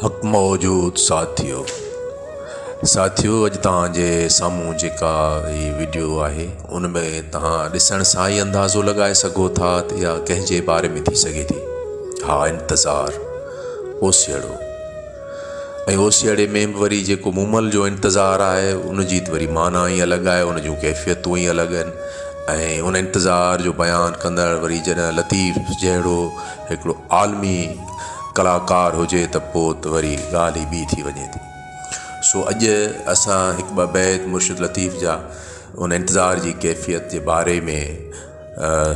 हक़ मौजूद साथियों अॼु तव्हांजे साम्हूं जेका ही वीडियो आहे उन में तव्हां ॾिसण सां ई अंदाज़ो लॻाए सघो था त इहा कंहिंजे बारे में थी सघे थी। हा, इंतज़ारु ओसियड़ो। ऐं ओसियड़े में वरी जेको मुमल जो इंतज़ारु आहे उनजी त वरी माना ई अलॻि आहे, उन जूं कैफ़ियतूं ई अलॻि आहिनि। ऐं उन इंतज़ार जो बयानु कंदड़ वरी जॾहिं लतीफ़ जहिड़ो हिकिड़ो आलमी कलाकार हुजे त पोइ त वरी ॻाल्हि ई ॿी थी वञे थी। सो अॼु असां हिकु ॿ बैत मुर्शिद लतीफ़ जा उन इंतज़ार जी कैफ़ियत जे बारे में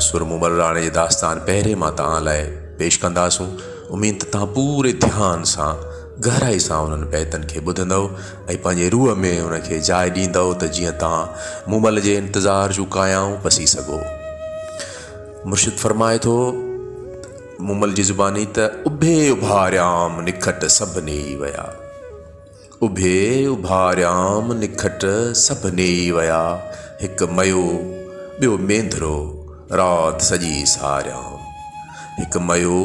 सुर मुमल राणे जे दास्तान पहिरें मां तव्हां लाइ पेश कंदासूं। उमेद त तव्हां पूरे ध्यान सां गहराई सां उन्हनि बैतनि खे ॿुधंदव ऐं पंहिंजे रूह में उनखे जाइ ॾींदव त जीअं तव्हां मुमल जे इंतज़ार जूं कायाऊं पसी सघो। मुर्शिद फरमाए थो मुमल जी ज़ुबानी त उभे उभारियाम निखट सभु नेई विया, उभे उभारियाम निखट सभु नेई विया, हिकु मयो ॿियो मेंधरो राति सॼी सारियाम, हिकु मयो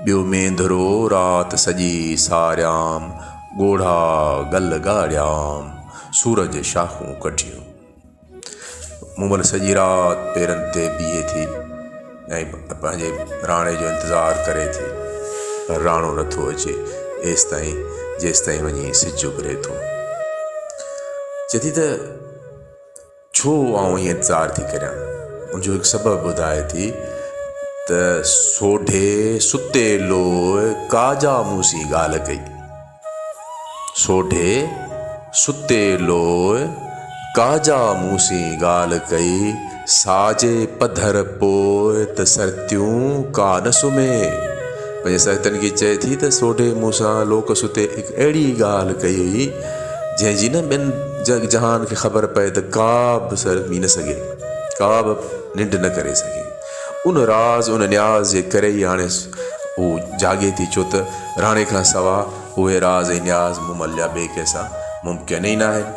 ॿियो मेंधरो राति सॼी सारियाम, ॻोढ़ा गल ॻाढ़ियाम सूरज शाखूं कढियूं। मुमल सॼी राति पेरनि ते बीहे थी ऐं पंहिंजे राणे जो इंतज़ारु करे थी, पर राणो नथो अचे जेसिताईं वञी सिज उभरे थो। चए त छो आउं ईअं इंतज़ारु थी करियां, उनजो हिकु सबबु ॿुधाए थी त सोढे सुते लोए काजा मूंसी ॻाल्हि कई, सोढे सुते लोए काजा मूंसी ॻाल्हि कई, साजे पधर पोइ त सरतियूं का न सुम्हे। पंहिंजे सरतनि खे चए थी त सोढे मूंसां लोक सुते हिकु अहिड़ी ॻाल्हि कई हुई जंहिंजी न ॿियनि जग जहान खे ख़बर पए त का बि सरमी न सघे, का बि निंड न करे सघे। उन राज़ उन न्याज़ जे करे ई हाणे उहो जागे थी, छो त राणे खां सवाइ उहे राज़ ऐं न्याज़ मुमल जा ॿिए कंहिंसां मुमकिन ई न आहिनि।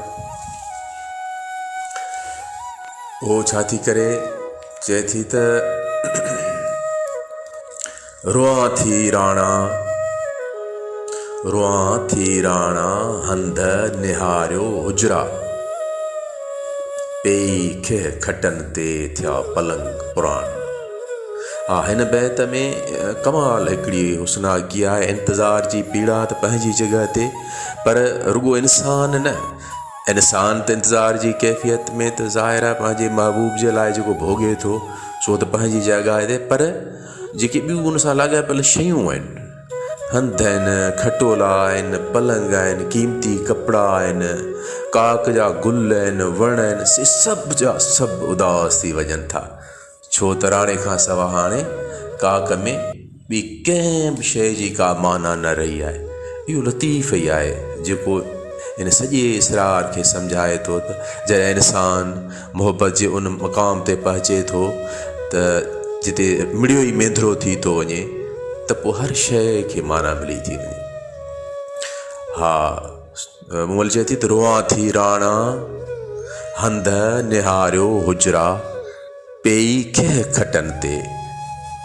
उहो छा थी करे, चए थी त रुआं थी राणा हंध निहारियो हुजरा, पेई खिह खटनि ते थिया पलंग पुराणा। हा, हिन बैत में कमाल हिकिड़ी हुस्नाकी आहे। इंतज़ार जी पीड़ा त पंहिंजी जॻह ते, पर रुॻो इंसान न, इंसान त इंतज़ार जी कैफ़ियत में त ज़ाहिर आहे पंहिंजे महबूब जे लाइ जेको भोॻे थो सो त पंहिंजी जॻह ते, पर जेके ॿियूं उन सां लाॻापियल शयूं आहिनि, हंध आहिनि, खटोला आहिनि, पलंग आहिनि, क़ीमती कपिड़ा आहिनि, काक जा गुल आहिनि, वण आहिनि, से सभु जा सभु उदास थी वञनि था, छो त राणे खां सवाइ हाणे काक में ॿी कंहिं बि शइ जी का माना न रही आहे। इहो लतीफ़ ई आहे जेको इन सॼे इसरार खे सम्झाए थो त जॾहिं इंसान मोहबत जे उन मक़ाम ते पहुचे थो त जिते मिड़ियो ई मेंधरो थी थो वञे त पोइ हर शइ खे माना मिली थी वञे। हा, मुमल चए थी त रुआं थी राणा हंध निहारियो हुजरा, पेई खिह खटनि ते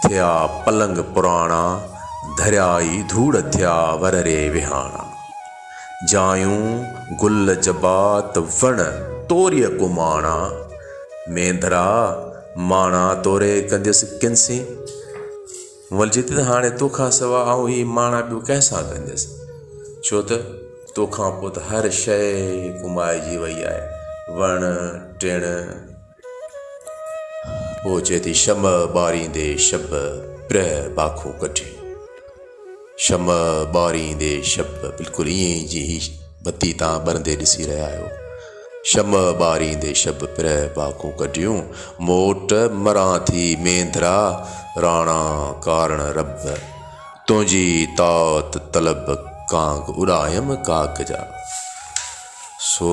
थिया पलंग पुराणा, धरिया ई धूड़ थिया वर रे विहाणा, जायूं गुल जबात वण तोरीअ कुमाणा, मेंधरा माणा तोरे कंदसि किनसी। मुमल चए थी त हाणे तोखां सवाइ आउं ही माणा ॿियो कंहिंसां कंदसि, छो त तोखां पोइ त हर शइ कुमाइजी वई आहे, वण टिण। पोइ चए थी शम ॿारींदे शब प्रह बाखूं कढी, शम ॿारींदे शब, बिल्कुलु ईअं ई जी बत्ती तव्हां ॿरंदे ॾिसी रहिया आहियो। शम ॿारींदे शब प्रह बाखूं कढियूं, मोट मरां थी मेंधरा राणा कारण रब, तुंहिंजी तात तलब कांग उॾायम काक जा। सो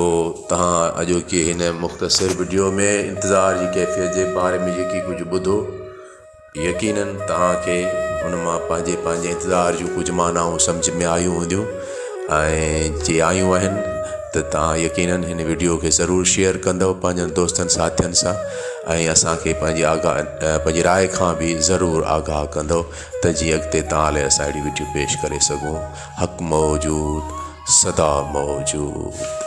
तव्हां अॼोके हिन मुख़्तसिर वीडियो में इंतज़ार जी कैफ़ियत जे बारे में जेकी कुझु ॿुधो, यकीनन तव्हांखे हुन मां पंहिंजे इंतज़ार जूं कुझु मानाऊं सम्झ में आयूं हूंदियूं, ऐं जे आयूं आहिनि त तव्हां यकीनन हिन वीडियो खे ज़रूरु शेयर कंदव पंहिंजनि दोस्तनि साथियुनि सां, ऐं असांखे पंहिंजी राय खां बि ज़रूरु आगाह कंदो त जीअं अॻिते तव्हां लाइ असां अहिड़ी वीडियो पेश करे सघूं। हक़ मौजूद सदा मौजूद।